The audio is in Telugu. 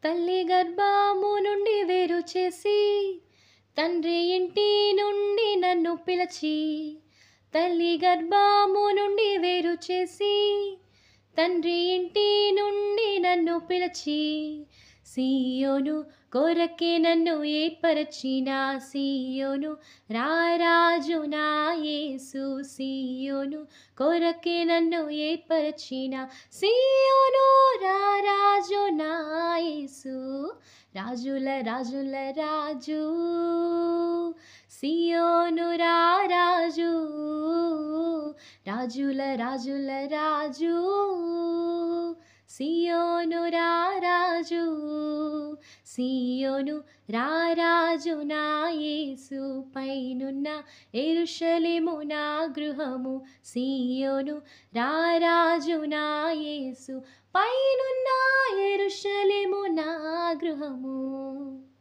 తల్లి గర్భము నుండి వేరు చేసి తండ్రి ఇంటి నుండి నన్ను పిలిచి తల్లి గర్భము నుండి వేరు చేసి తండ్రి ఇంటి నుండి నన్ను పిలిచి సియోను కొరకే నన్ను ఏర్పరచిన సియోను రారాజు నా యేసు సియోను కొరకే నన్ను ఏర్పరచిన సియోను రారాజు నా యేసు రాజుల రాజుల రాజు సియోను రారాజు రాజుల రాజుల రాజు సియోను రారాజు సియోను రారాజు నా యేసు పైనున్న యెరూషలేము నా గృహము సియోను రారాజు నా యేసు పైనున్న యెరూషలేము నా గృహము.